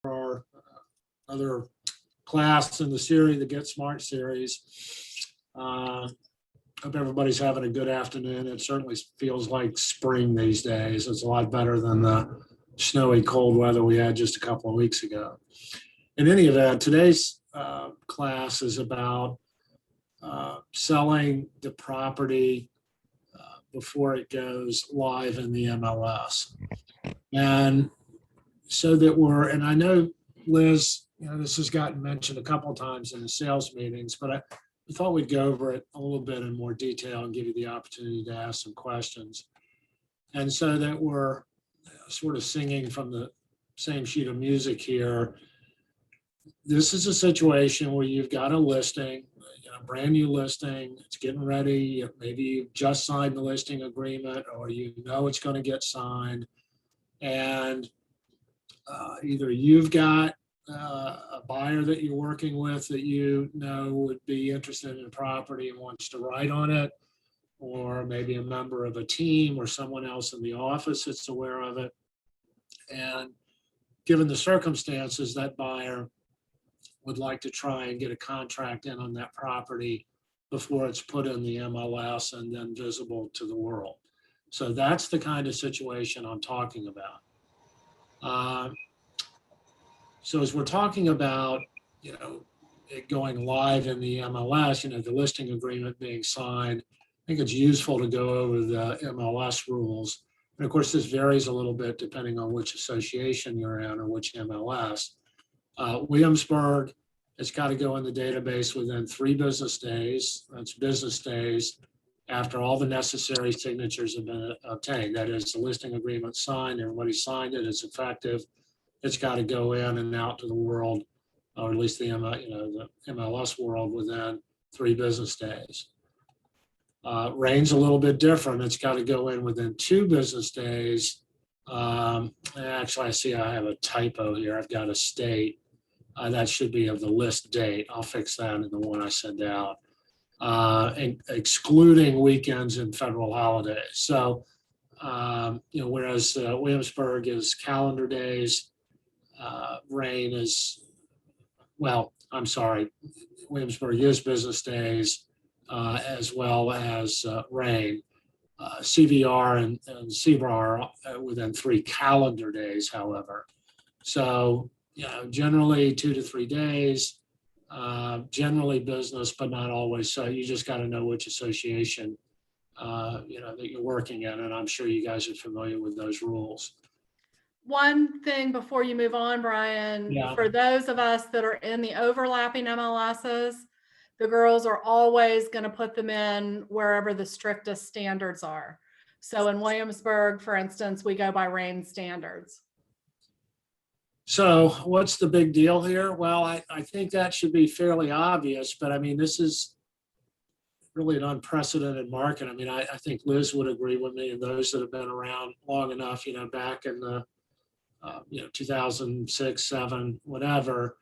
our other class in the series, the Get Smart series. Hope everybody's having a good afternoon. It certainly feels like spring these days. It's a lot better than the snowy, cold weather we had just a couple of weeks ago. In any event, today's class is about selling the property before it goes live in the MLS. And so that and I know, Liz, this has gotten mentioned a couple of times in the sales meetings, but I thought we'd go over it a little bit in more detail and give you the opportunity to ask some questions. And so that we're sort of singing from the same sheet of music here. This is a situation where you've got a listing, a brand new listing, it's getting ready. Maybe you've just signed the listing agreement, or it's going to get signed. And either you've got a buyer that you're working with that would be interested in the property and wants to write on it, or maybe a member of a team or someone else in the office that's aware of it. And given the circumstances, that buyer would like to try and get a contract in on that property before it's put in the MLS and then visible to the world. So that's the kind of situation I'm talking about. So as we're talking about, it going live in the MLS, the listing agreement being signed, I think it's useful to go over the MLS rules. And of course, this varies a little bit depending on which association you're in or which MLS. Williamsburg, it's got to go in the database within 3 business days. That's business days after all the necessary signatures have been obtained. That is, the listing agreement signed, everybody signed it, it's effective. It's got to go in and out to the world, or at least the MLS world, within 3 business days. Reign's a little bit different. It's got to go in within 2 business days. Actually, I see I have a typo here. I've got a state. That should be of the list date. I'll fix that in the one I send out. And excluding weekends and federal holidays. So, whereas Williamsburg is calendar days, Reign is, Williamsburg is business days as well as Reign. CVR and CBRA are within 3 calendar days, however. So, generally 2 to 3 days, generally business, but not always. So you just got to know which association, that you're working in. And I'm sure you guys are familiar with those rules. One thing before you move on, Brian, for those of us that are in the overlapping MLSs, the girls are always going to put them in wherever the strictest standards are. So in Williamsburg, for instance, we go by Reign standards. So what's the big deal here? Well, I think that should be fairly obvious, but I mean, this is really an unprecedented market. I mean, I think Liz would agree with me, and those that have been around long enough, back in the 2006, 7, whatever,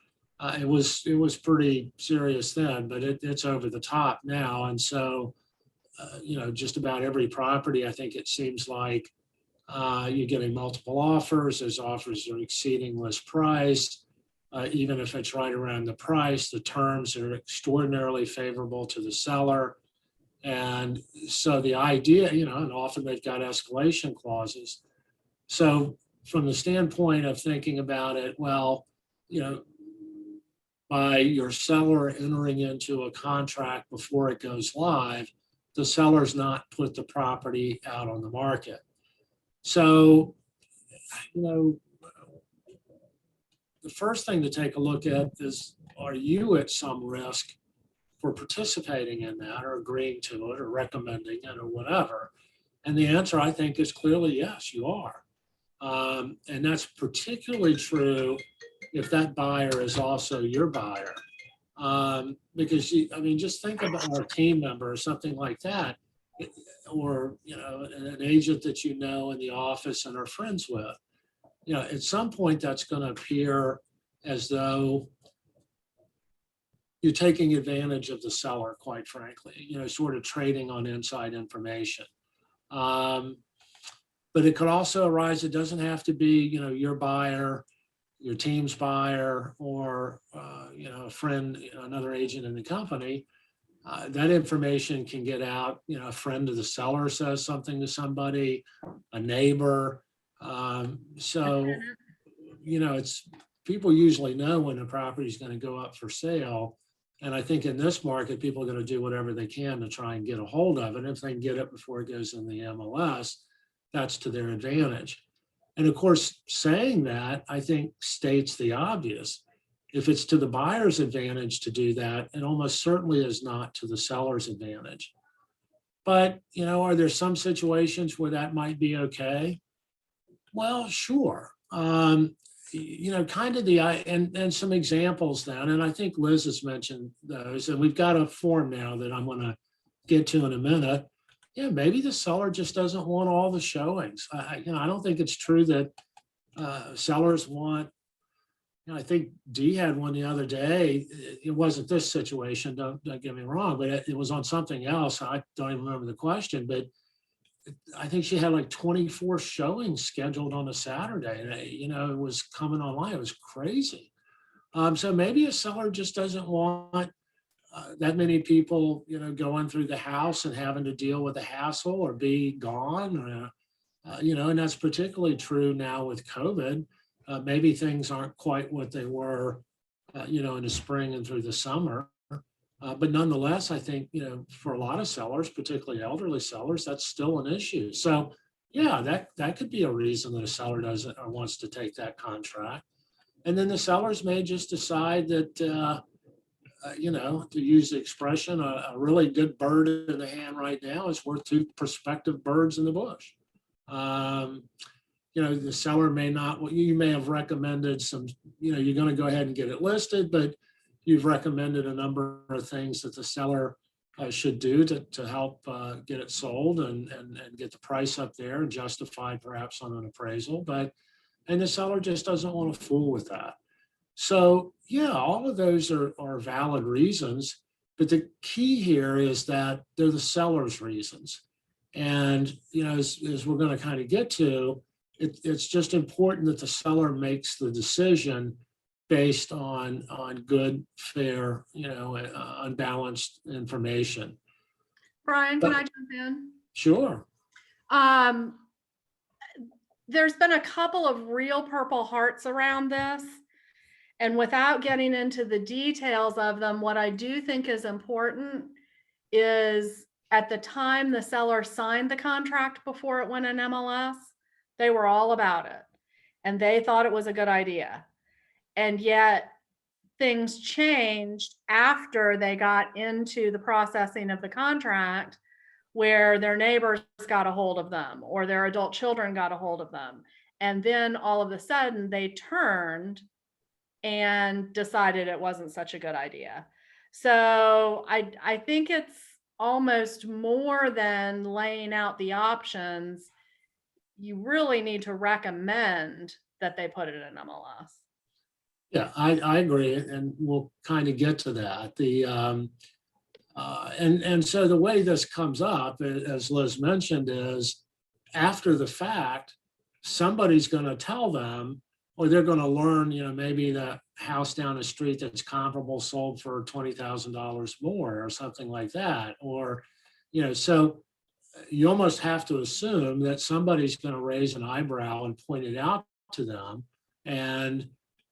it was pretty serious then, but it's over the top now. And so, just about every property, I think it seems like you're getting multiple offers. Those offers are exceeding list price. Even if it's right around the price, the terms are extraordinarily favorable to the seller. And so the idea, and often they've got escalation clauses. So from the standpoint of thinking about it, well, by your seller entering into a contract before it goes live, the seller's not put the property out on the market. So, the first thing to take a look at is, are you at some risk for participating in that or agreeing to it or recommending it or whatever? And the answer, I think, is clearly yes, you are. And that's particularly true if that buyer is also your buyer. Because, just think about a team member or something like that, or, an agent that in the office and are friends with. At some point that's going to appear as though you're taking advantage of the seller, quite frankly, sort of trading on inside information. But it could also arise, it doesn't have to be, your buyer your team's buyer or, a friend, another agent in the company, that information can get out. A friend of the seller says something to somebody, a neighbor. So, it's people usually know when a property is going to go up for sale. And I think in this market, people are going to do whatever they can to try and get a hold of it. If they can get it before it goes in the MLS, that's to their advantage. And of course, saying that, I think, states the obvious. If it's to the buyer's advantage to do that, it almost certainly is not to the seller's advantage. But, are there some situations where that might be okay? Well, sure. Kind of and some examples then, and I think Liz has mentioned those, and we've got a form now that I'm going to get to in a minute. Yeah, maybe the seller just doesn't want all the showings. I don't think it's true that sellers want. I think Dee had one the other day. It wasn't this situation. Don't get me wrong, but it was on something else. I don't even remember the question, but I think she had like 24 showings scheduled on a Saturday, and it was coming online. It was crazy. So maybe a seller just doesn't want that many people, going through the house and having to deal with the hassle or be gone, and that's particularly true now with COVID. Maybe things aren't quite what they were, in the spring and through the summer. But nonetheless, I think, for a lot of sellers, particularly elderly sellers, that's still an issue. So yeah, that could be a reason that a seller doesn't or wants to take that contract. And then the sellers may just decide that, to use the expression, a really good bird in the hand right now is worth two prospective birds in the bush. The seller may not, you may have recommended some, you're going to go ahead and get it listed, but you've recommended a number of things that the seller should do to help get it sold and get the price up there and justified perhaps on an appraisal. And the seller just doesn't want to fool with that. So yeah, all of those are valid reasons, but the key here is that they're the seller's reasons. And, as we're going to kind of get to, it's just important that the seller makes the decision based on good, fair, unbalanced information. Brian, can I jump in? Sure. There's been a couple of real Purple Hearts around this. And without getting into the details of them, what I do think is important is at the time the seller signed the contract before it went in MLS, they were all about it. And they thought it was a good idea. And yet things changed after they got into the processing of the contract, where their neighbors got a hold of them or their adult children got a hold of them. And then all of a sudden they turned and decided it wasn't such a good idea. So I think it's almost more than laying out the options. You really need to recommend that they put it in MLS. Yeah, I agree, and we'll kind of get to that. And so the way this comes up, as Liz mentioned, is after the fact, somebody's going to tell them, or they're going to learn, maybe the house down the street that's comparable sold for $20,000 more or something like that. Or, so you almost have to assume that somebody's going to raise an eyebrow and point it out to them. And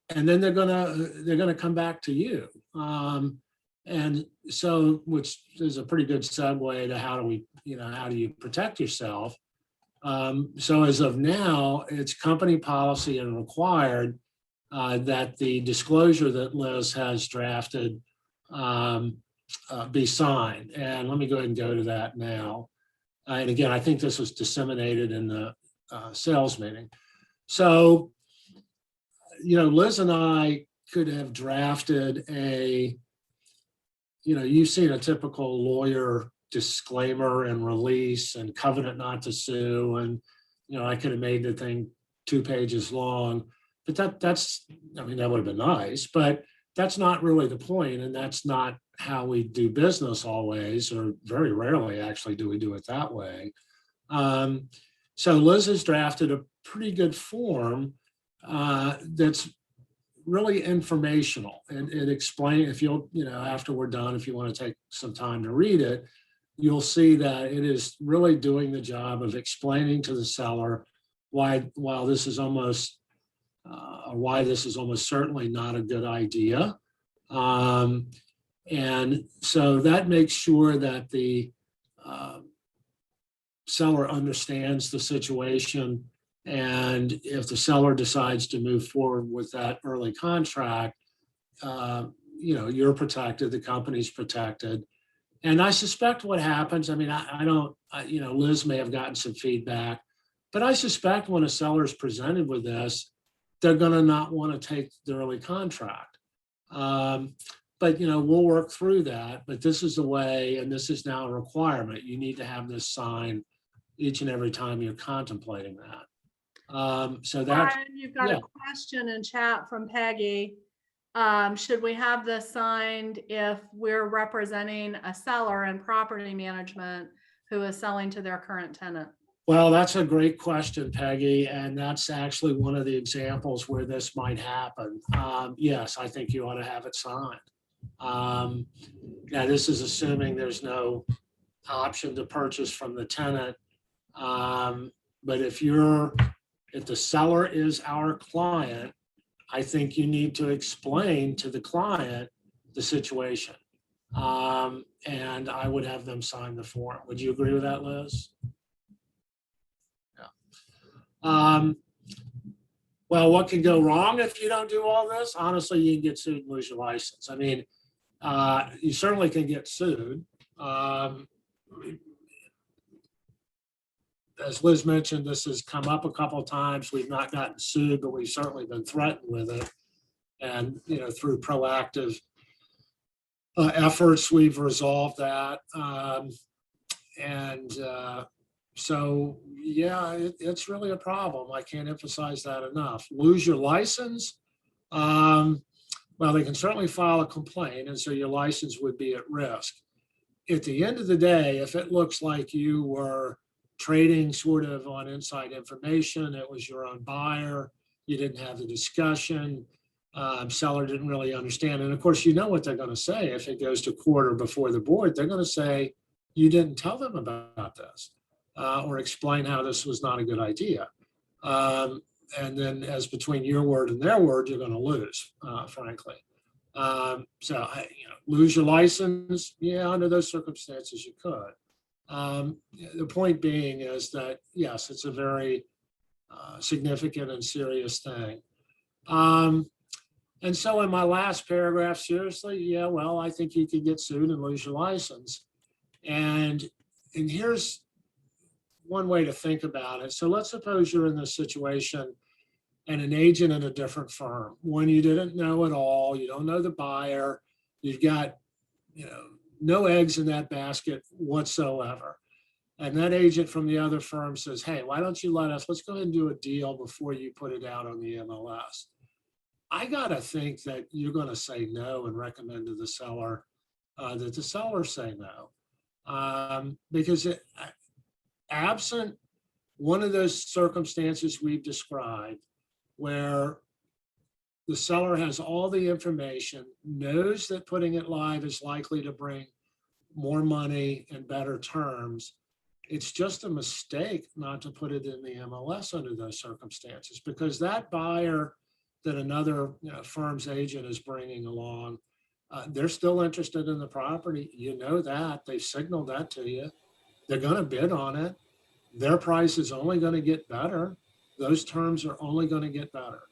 then they're going to come back to you. And so, which is a pretty good segue to how do you protect yourself? So as of now, it's company policy and required that the disclosure that Liz has drafted be signed. And let me go ahead and go to that now. And again, I think this was disseminated in the sales meeting. So, Liz and I could have drafted you've seen a typical lawyer disclaimer and release and covenant not to sue. And, I could have made the thing 2 pages long, but that would have been nice, but that's not really the point. And that's not how we do business always, or very rarely actually do we do it that way. So Liz has drafted a pretty good form that's really informational, and it explain, if you'll, after we're done, if you want to take some time to read it, you'll see that it is really doing the job of explaining to the seller why this is almost certainly not a good idea. And so that makes sure that the seller understands the situation. And if the seller decides to move forward with that early contract, you're protected, the company's protected. And I suspect what happens, I mean, I don't, Liz may have gotten some feedback, but I suspect when a seller is presented with this, they're going to not want to take the early contract. But, we'll work through that. But this is the way, and this is now a requirement. You need to have this signed each and every time you're contemplating that. So that's, Brian, you've got a question in chat from Peggy. Should we have this signed if we're representing a seller in property management who is selling to their current tenant? Well, that's a great question, Peggy. And that's actually one of the examples where this might happen. Yes, I think you ought to have it signed. Now, this is assuming there's no option to purchase from the tenant. But if the seller is our client, I think you need to explain to the client the situation. And I would have them sign the form. Would you agree with that, Liz? Yeah. Well, what can go wrong if you don't do all this? Honestly, you can get sued and lose your license. I mean, you certainly can get sued. As Liz mentioned, this has come up a couple of times. We've not gotten sued, but we've certainly been threatened with it. And, through proactive efforts, we've resolved that. So, yeah, it's really a problem. I can't emphasize that enough. Lose your license? Well, they can certainly file a complaint, and so your license would be at risk. At the end of the day, if it looks like you were trading sort of on inside information, it was your own buyer, you didn't have the discussion, seller didn't really understand. And of course, you know what they're going to say if it goes to court or before the board. They're going to say, you didn't tell them about this, or explain how this was not a good idea. And then as between your word and their word, you're going to lose, frankly. So, lose your license? Yeah, under those circumstances, you could. The point being is that, yes, it's a very significant and serious thing. And so in my last paragraph, seriously, yeah, well, I think you could get sued and lose your license. And here's one way to think about it. So let's suppose you're in this situation and an agent in a different firm, one you didn't know at all, you don't know the buyer, you've got, no eggs in that basket whatsoever. And that agent from the other firm says, hey, why don't you let's go ahead and do a deal before you put it out on the MLS. I got to think that you're going to say no and recommend to the seller that the seller say no. Because absent one of those circumstances we've described, where the seller has all the information, knows that putting it live is likely to bring more money and better terms, it's just a mistake not to put it in the MLS under those circumstances, because that buyer that another firm's agent is bringing along, they're still interested in the property. You know that. They've signaled that to you. They're going to bid on it. Their price is only going to get better. Those terms are only going to get better.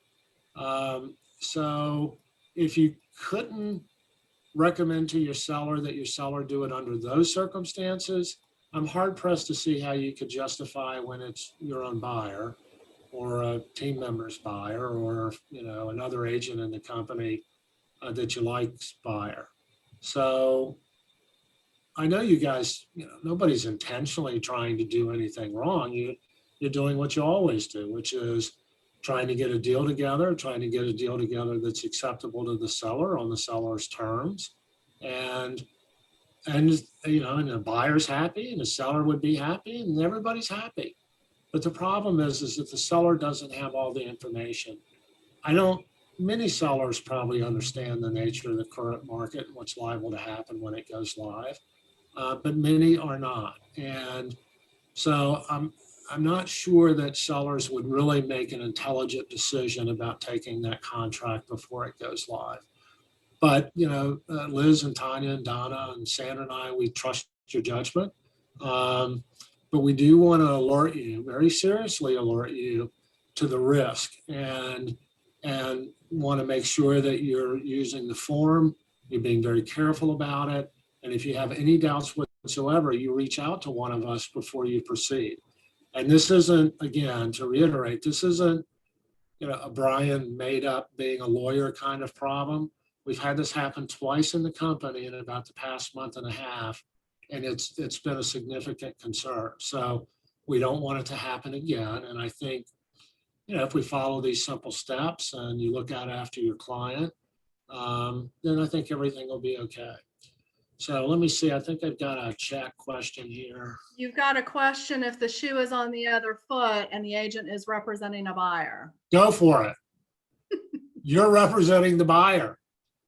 So if you couldn't recommend to your seller that your seller do it under those circumstances, I'm hard pressed to see how you could justify when it's your own buyer or a team member's buyer or another agent in the company that you like's buyer. So I know you guys, nobody's intentionally trying to do anything wrong. You're doing what you always do, which is trying to get a deal together that's acceptable to the seller on the seller's terms. And the buyer's happy and the seller would be happy and everybody's happy. But the problem is that the seller doesn't have all the information. I don't many sellers probably understand the nature of the current market and what's liable to happen when it goes live, but many are not. And so I'm not sure that sellers would really make an intelligent decision about taking that contract before it goes live. But, Liz and Tanya and Donna and Sandra and I, we trust your judgment. But we do want to alert you, very seriously alert you to the risk, and want to make sure that you're using the form, you're being very careful about it. And if you have any doubts whatsoever, you reach out to one of us before you proceed. And this isn't, again, to reiterate, this isn't, a Brian made up being a lawyer kind of problem. We've had this happen twice in the company in about the past month and a half, and it's been a significant concern. So we don't want it to happen again. And I think, if we follow these simple steps and you look out after your client, then I think everything will be okay. So let me see, I think I've got a chat question here. You've got a question if the shoe is on the other foot and the agent is representing a buyer. Go for it. You're representing the buyer.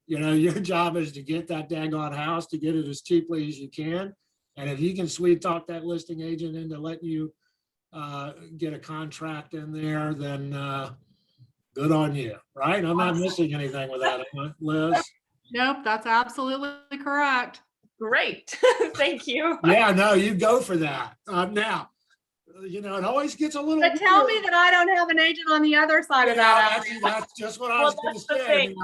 Your job is to get that daggone house, to get it as cheaply as you can. And if you can sweet talk that listing agent into letting you get a contract in there, then good on you, right? I'm not missing anything with that, Liz. Nope, that's absolutely correct. Great. Thank you. Yeah, no, you go for that. Now, it always gets a little. But tell me that I don't have an agent on the other side of that. That's just what I was going to say. Thing.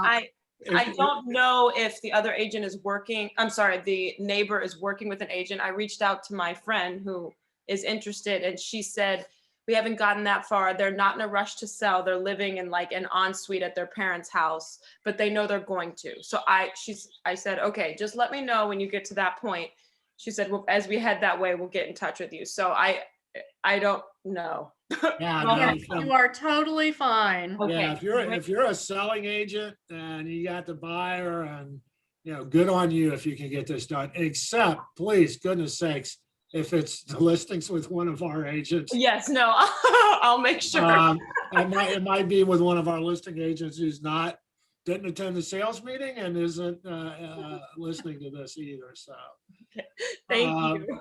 I don't know if the other agent is working. I'm sorry, the neighbor is working with an agent. I reached out to my friend who is interested, and she said, we haven't gotten that far. They're not in a rush to sell. They're living in like an ensuite at their parents' house, but they know they're going to. So I said, okay, just let me know when you get to that point. She said, well, as we head that way, we'll get in touch with you. So I don't know. Yeah, you are totally fine. Okay. Yeah, if you're a selling agent and you got the buyer, and good on you if you can get this done. Except, please, goodness sakes, if it's the listings with one of our agents. Yes, no, I'll make sure. It might be with one of our listing agents who's didn't attend the sales meeting and isn't listening to this either. So Thank you.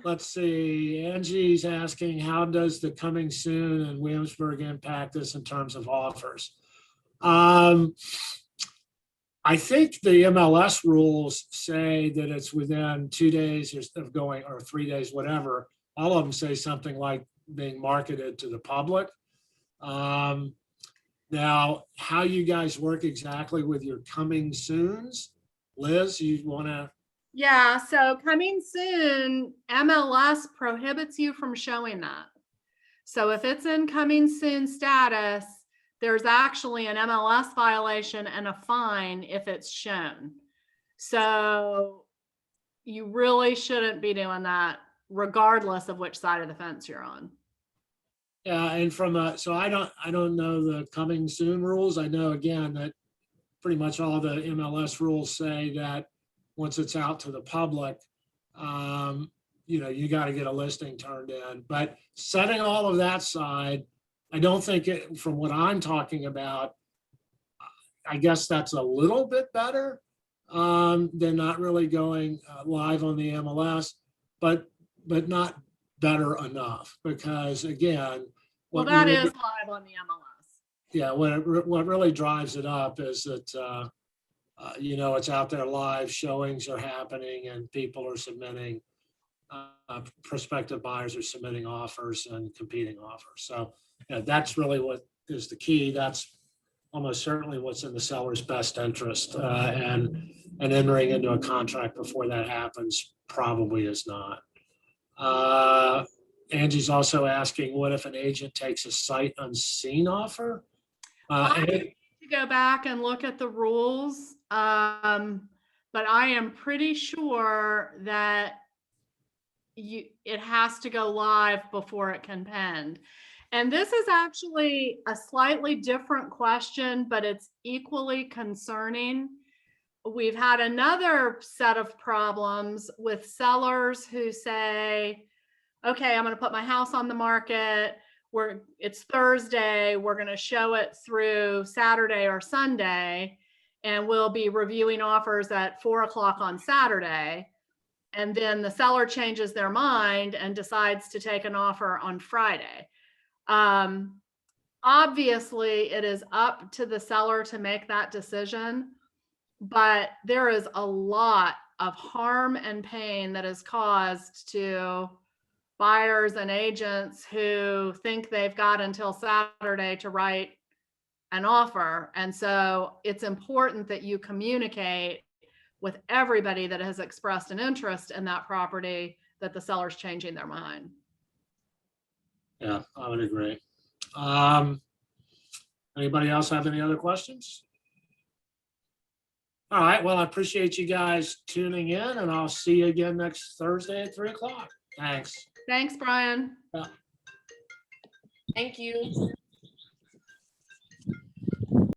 Let's see. Angie's asking, how does the coming soon in Williamsburg impact this in terms of offers? I think the MLS rules say that it's within 2 days of going, or 3 days, whatever. All of them say something like being marketed to the public. Now, how you guys work exactly with your coming soons, Liz, you want to? Yeah, so coming soon, MLS prohibits you from showing that. So if it's in coming soon status, there's actually an MLS violation and a fine if it's shown. So you really shouldn't be doing that regardless of which side of the fence you're on. Yeah, and so I don't know the coming soon rules. I know, again, that pretty much all the MLS rules say that once it's out to the public, you got to get a listing turned in. But setting all of that aside, I don't think from what I'm talking about, I guess that's a little bit better than not really going live on the MLS, but not better enough, because again, that is live on the MLS. Yeah, what really drives it up is that it's out there live, showings are happening, and people are submitting, prospective buyers are submitting offers and competing offers. So that's really what is the key. That's almost certainly what's in the seller's best interest, and entering into a contract before that happens probably is not. Angie's also asking, what if an agent takes a sight unseen offer? I need to go back and look at the rules, but I am pretty sure that it has to go live before it can pend. And this is actually a slightly different question, but it's equally concerning. We've had another set of problems with sellers who say, okay, I'm going to put my house on the market. it's Thursday, we're going to show it through Saturday or Sunday, and we'll be reviewing offers at 4 o'clock on Saturday. And then the seller changes their mind and decides to take an offer on Friday. Obviously, it is up to the seller to make that decision, but there is a lot of harm and pain that is caused to buyers and agents who think they've got until Saturday to write an offer. And so it's important that you communicate with everybody that has expressed an interest in that property that the seller's changing their mind. Yeah, I would agree. Anybody else have any other questions? All right, well, I appreciate you guys tuning in, and I'll see you again next Thursday at 3 o'clock. Thanks. Thanks, Brian. Thank you.